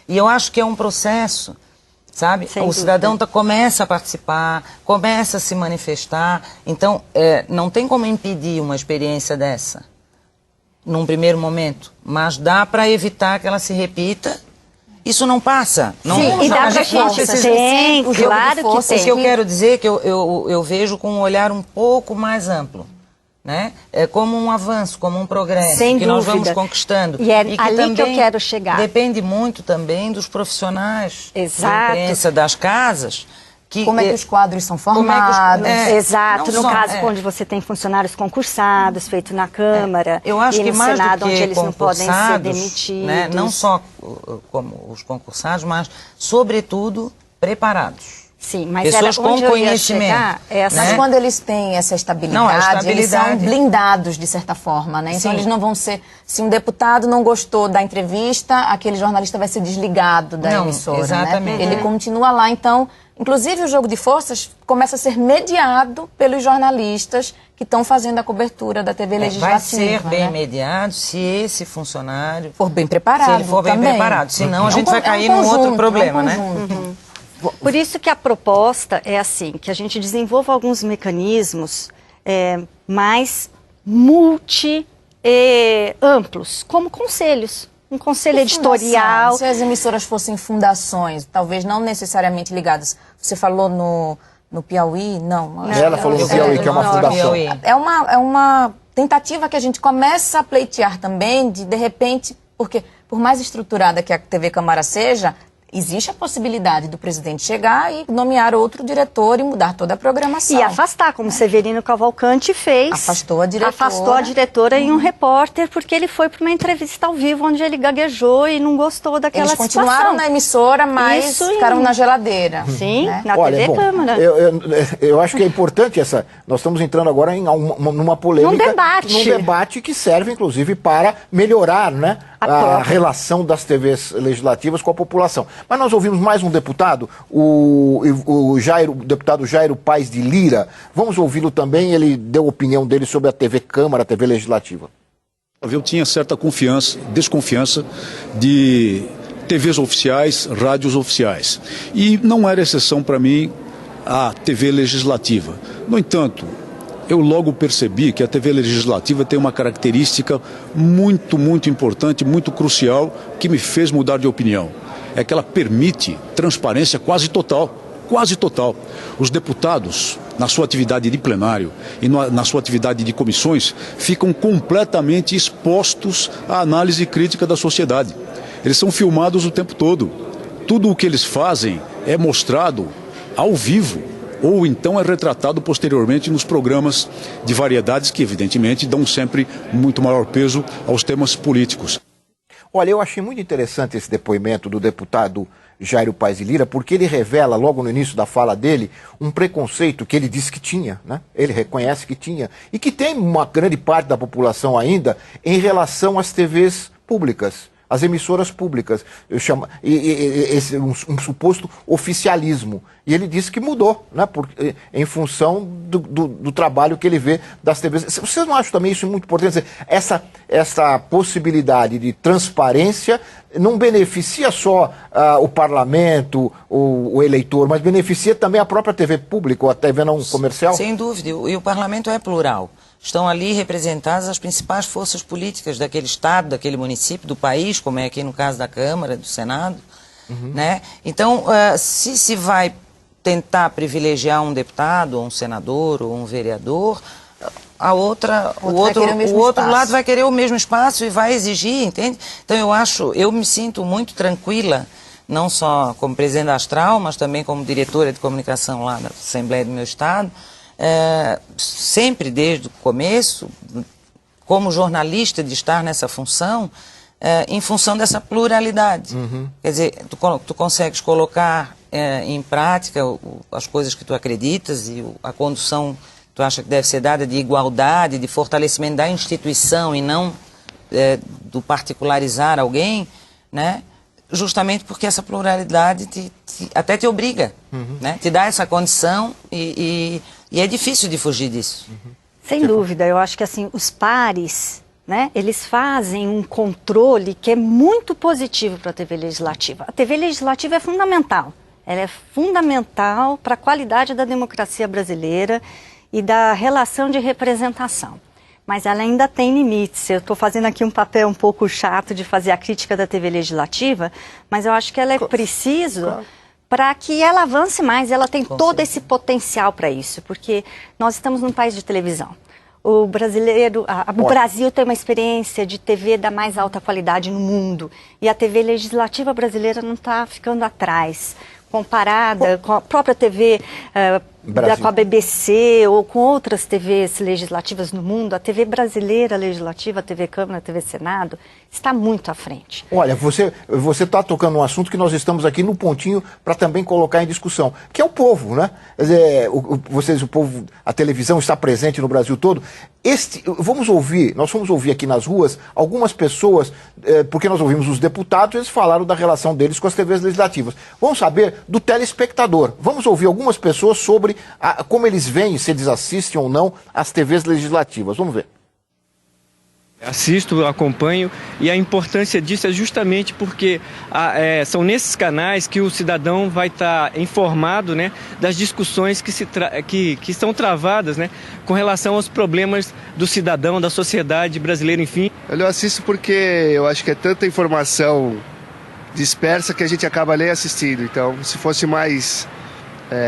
E eu acho que é um processo, sabe? O cidadão começa a participar, começa a se manifestar. Então, não tem como impedir uma experiência dessa, num primeiro momento. Mas dá para evitar que ela se repita. Isso não passa. Não, sim, e dá para tem, claro que tem. O que eu quero dizer é que eu vejo com um olhar um pouco mais amplo. Né? É como um avanço, como um progresso que nós vamos conquistando. E é ali que eu quero chegar. Depende muito também dos profissionais da imprensa, das casas. Como é que os quadros são formados. Exato, no caso onde você tem funcionários concursados, feito na Câmara, eu acho e que no mais Senado, do que onde eles não podem ser demitidos. Né? Não só como os concursados, mas, sobretudo, preparados. Sim, mas pessoas com conhecimento. Mas quando eles têm essa estabilidade, eles são blindados, de certa forma, né? Então eles não vão ser... Se um deputado não gostou da entrevista, aquele jornalista vai ser desligado da emissora, exatamente. Né? Ele continua lá, então... Inclusive, o jogo de forças começa a ser mediado pelos jornalistas que estão fazendo a cobertura da TV legislativa. Vai ser bem mediado se esse funcionário... for bem preparado. Se ele for bem preparado. Senão a gente vai cair num outro problema, né? Por isso que a proposta é assim, que a gente desenvolva alguns mecanismos mais amplos, como conselhos. Um conselho editorial. Se as emissoras fossem fundações, talvez não necessariamente ligadas. Você falou no Piauí, não. Ela falou no Piauí, que é uma fundação. É uma tentativa que a gente começa a pleitear também, de repente, porque por mais estruturada que a TV Câmara seja, existe a possibilidade do presidente chegar e nomear outro diretor e mudar toda a programação. E afastar, como Severino Cavalcante fez. Afastou a diretora. Afastou a diretora e um repórter, porque ele foi para uma entrevista ao vivo, onde ele gaguejou e não gostou daquela situação. Eles continuaram na emissora, mas ficaram na geladeira. Sim, né? na TV Câmara. Eu acho que é importante essa... Nós estamos entrando agora numa polêmica... Num debate que serve, inclusive, para melhorar, né, a relação das TVs legislativas com a população. Mas nós ouvimos mais um deputado, o deputado Jairo Paes de Lira. Vamos ouvi-lo também, ele deu a opinião dele sobre a TV Câmara, a TV Legislativa. Eu tinha certa desconfiança de TVs oficiais, rádios oficiais. E não era exceção para mim a TV Legislativa. No entanto, eu logo percebi que a TV Legislativa tem uma característica muito, muito importante, muito crucial, que me fez mudar de opinião. É que ela permite transparência quase total. Quase total. Os deputados, na sua atividade de plenário e na sua atividade de comissões, ficam completamente expostos à análise crítica da sociedade. Eles são filmados o tempo todo. Tudo o que eles fazem é mostrado ao vivo, ou então é retratado posteriormente nos programas de variedades que, evidentemente, dão sempre muito maior peso aos temas políticos. Olha, eu achei muito interessante esse depoimento do deputado Jairo Paes de Lira, porque ele revela, logo no início da fala dele, um preconceito que ele disse que tinha, né? Ele reconhece que tinha, e que tem uma grande parte da população ainda em relação às TVs públicas, às emissoras públicas, um suposto oficialismo. E ele disse que mudou, né, em função do trabalho que ele vê das TVs. Vocês não acham também isso muito importante? Essa possibilidade de transparência não beneficia só o parlamento, o eleitor, mas beneficia também a própria TV pública ou a TV não comercial? Sem dúvida, e o parlamento é plural. Estão ali representadas as principais forças políticas daquele estado, daquele município, do país, como é aqui no caso da Câmara, do Senado. Né? Então, se vai tentar privilegiar um deputado, ou um senador, ou um vereador, o outro lado vai querer o mesmo espaço e vai exigir, entende? Então eu me sinto muito tranquila, não só como presidente da Astral, mas também como diretora de comunicação lá da Assembleia do meu estado, sempre desde o começo, como jornalista de estar nessa função, em função dessa pluralidade. Quer dizer, tu consegues colocar em prática as coisas que tu acreditas e a condução tu acha que deve ser dada de igualdade, de fortalecimento da instituição e não do particularizar alguém, né? Justamente porque essa pluralidade até te obriga, né? Te dá essa condição e é difícil de fugir disso. Sem dúvida, eu acho que assim, os pares, né, eles fazem um controle que é muito positivo para a TV Legislativa. A TV Legislativa é fundamental, ela é fundamental para a qualidade da democracia brasileira e da relação de representação. Mas ela ainda tem limites. Eu estou fazendo aqui um papel um pouco chato de fazer a crítica da TV Legislativa, mas eu acho que ela é preciso para que ela avance mais. Ela tem todo esse potencial para isso, porque nós estamos num país de televisão. O Brasil tem uma experiência de TV da mais alta qualidade no mundo, e a TV Legislativa brasileira não está ficando atrás, comparada com a própria TV com a BBC ou com outras TVs legislativas no mundo. A TV brasileira legislativa, a TV Câmara, a TV Senado, está muito à frente. Olha, você está tocando um assunto que nós estamos aqui no pontinho para também colocar em discussão, que é o povo, né? Quer dizer, o povo, a televisão está presente no Brasil todo. Nós vamos ouvir aqui nas ruas algumas pessoas, porque nós ouvimos os deputados, eles falaram da relação deles com as TVs legislativas. Vamos saber do telespectador. Vamos ouvir algumas pessoas sobre como eles veem, se eles assistem ou não às TVs legislativas. Vamos ver. Assisto, acompanho, e a importância disso é justamente porque são nesses canais que o cidadão vai estar informado, né, das discussões que são travadas, né, com relação aos problemas do cidadão, da sociedade brasileira, enfim. Eu assisto porque eu acho que é tanta informação dispersa que a gente acaba nem assistindo. Então, se fosse mais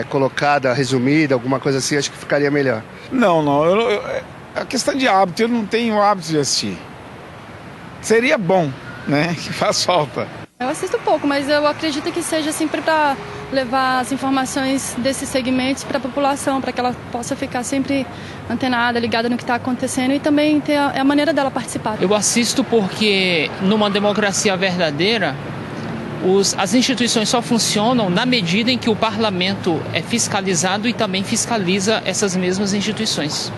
colocada, resumida, alguma coisa assim, acho que ficaria melhor. Não, a questão de hábito, eu não tenho hábito de assistir. Seria bom, né? Que faz falta. Eu assisto pouco, mas eu acredito que seja sempre para levar as informações desses segmentos para a população, para que ela possa ficar sempre antenada, ligada no que está acontecendo e também ter a maneira dela participar. Eu assisto porque numa democracia verdadeira, as instituições só funcionam na medida em que o parlamento é fiscalizado e também fiscaliza essas mesmas instituições.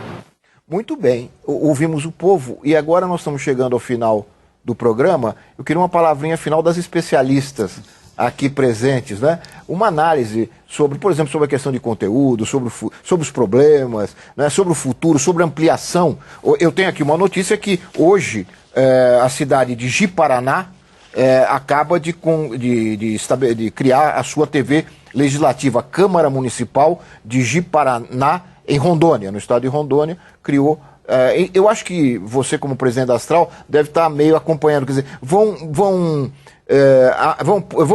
Muito bem, ouvimos o povo e agora nós estamos chegando ao final do programa. Eu queria uma palavrinha final das especialistas aqui presentes, né? Uma análise sobre, por exemplo, sobre a questão de conteúdo, sobre os problemas, né? Sobre o futuro, sobre ampliação. Eu tenho aqui uma notícia que hoje a cidade de Ji-Paraná acaba de criar a sua TV legislativa. A Câmara Municipal de Ji-Paraná, em Rondônia, no estado de Rondônia, criou. Eu acho que você, como presidente da Astral, deve estar meio acompanhando. Quer dizer, vão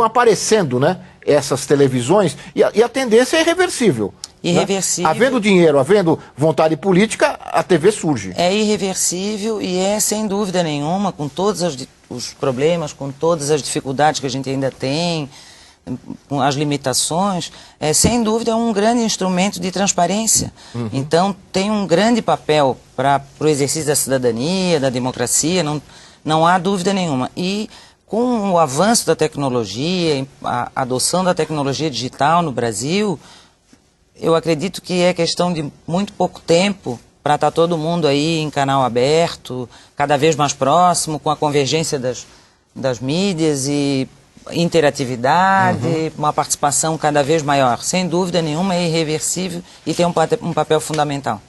aparecendo, né, essas televisões e a tendência é irreversível. Irreversível. Né? Havendo dinheiro, havendo vontade política, a TV surge. É irreversível e sem dúvida nenhuma, com todos os problemas, com todas as dificuldades que a gente ainda tem, com as limitações, sem dúvida é um grande instrumento de transparência. Uhum. Então tem um grande papel para o exercício da cidadania, da democracia, não há dúvida nenhuma. E com o avanço da tecnologia, a adoção da tecnologia digital no Brasil, eu acredito que é questão de muito pouco tempo para estar todo mundo aí em canal aberto, cada vez mais próximo, com a convergência das mídias e interatividade, uma participação cada vez maior. Sem dúvida nenhuma, é irreversível e tem um papel fundamental.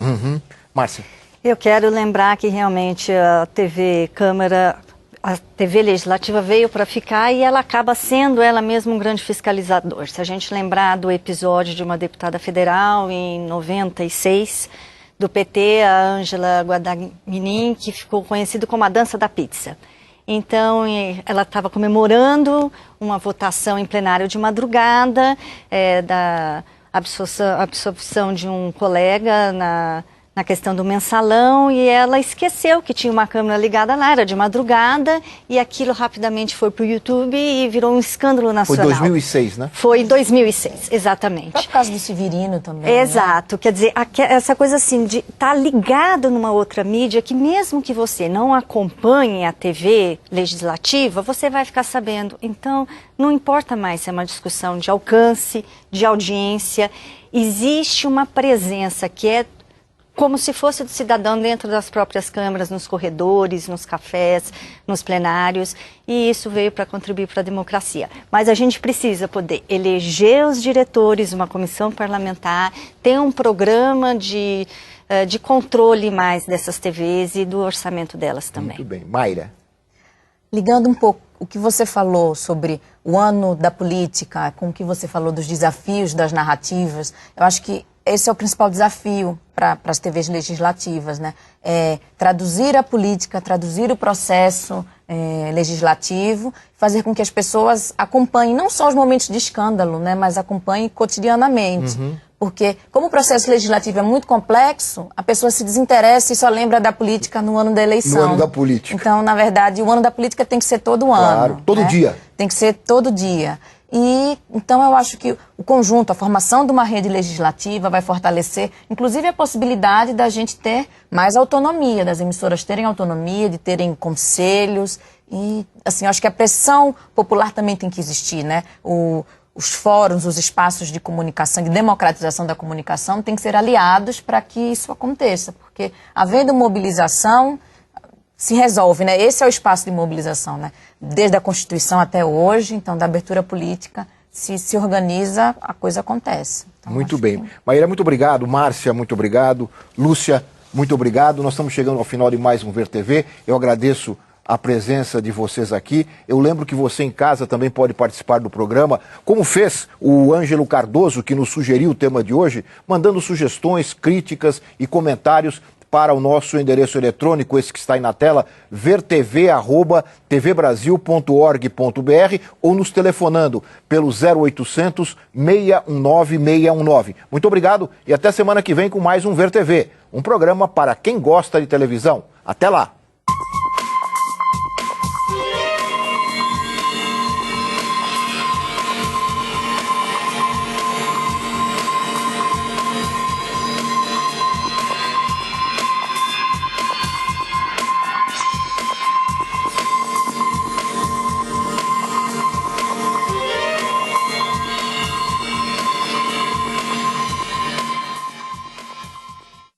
Márcia. Eu quero lembrar que realmente a TV Câmara, a TV Legislativa veio para ficar e ela acaba sendo ela mesma um grande fiscalizador. Se a gente lembrar do episódio de uma deputada federal em 96, do PT, a Ângela Guadagnin, que ficou conhecido como a dança da pizza. Então, ela estava comemorando uma votação em plenário de madrugada, da absolvição de um colega na questão do mensalão, e ela esqueceu que tinha uma câmera ligada lá, era de madrugada, e aquilo rapidamente foi para o YouTube e virou um escândalo nacional. Foi 2006, né? Foi 2006, exatamente. Foi por causa do Severino também. Exato, né? Quer dizer, essa coisa assim de estar ligado numa outra mídia, que mesmo que você não acompanhe a TV legislativa, você vai ficar sabendo. Então, não importa mais se é uma discussão de alcance, de audiência, existe uma presença que é como se fosse do cidadão dentro das próprias câmaras, nos corredores, nos cafés, nos plenários, e isso veio para contribuir para a democracia. Mas a gente precisa poder eleger os diretores, uma comissão parlamentar, ter um programa de controle mais dessas TVs e do orçamento delas também. Muito bem. Mayra. Ligando um pouco o que você falou sobre o ano da política, com o que você falou dos desafios das narrativas, eu acho que esse é o principal desafio para as TVs legislativas, né? Traduzir a política, traduzir o processo legislativo, fazer com que as pessoas acompanhem não só os momentos de escândalo, né, mas acompanhem cotidianamente. Porque, como o processo legislativo é muito complexo, a pessoa se desinteressa e só lembra da política no ano da eleição. No ano da política. Então, na verdade, o ano da política tem que ser todo ano. Claro, todo dia. Tem que ser todo dia. E, então, eu acho que o conjunto, a formação de uma rede legislativa vai fortalecer, inclusive, a possibilidade da gente ter mais autonomia, das emissoras terem autonomia, de terem conselhos. E, assim, eu acho que a pressão popular também tem que existir, né? Os fóruns, os espaços de comunicação, de democratização da comunicação, têm que ser aliados para que isso aconteça. Porque, havendo mobilização, se resolve, né? Esse é o espaço de mobilização, né? Desde a Constituição até hoje, então, da abertura política, se organiza, a coisa acontece. Então, muito bem. Maíra, muito obrigado. Márcia, muito obrigado. Lúcia, muito obrigado. Nós estamos chegando ao final de mais um Ver TV. Eu agradeço a presença de vocês aqui. Eu lembro que você em casa também pode participar do programa, como fez o Ângelo Cardoso, que nos sugeriu o tema de hoje, mandando sugestões, críticas e comentários para o nosso endereço eletrônico, esse que está aí na tela, vertv@tvbrasil.org.br ou nos telefonando pelo 0800 619 619. Muito obrigado e até semana que vem com mais um Ver TV, um programa para quem gosta de televisão. Até lá!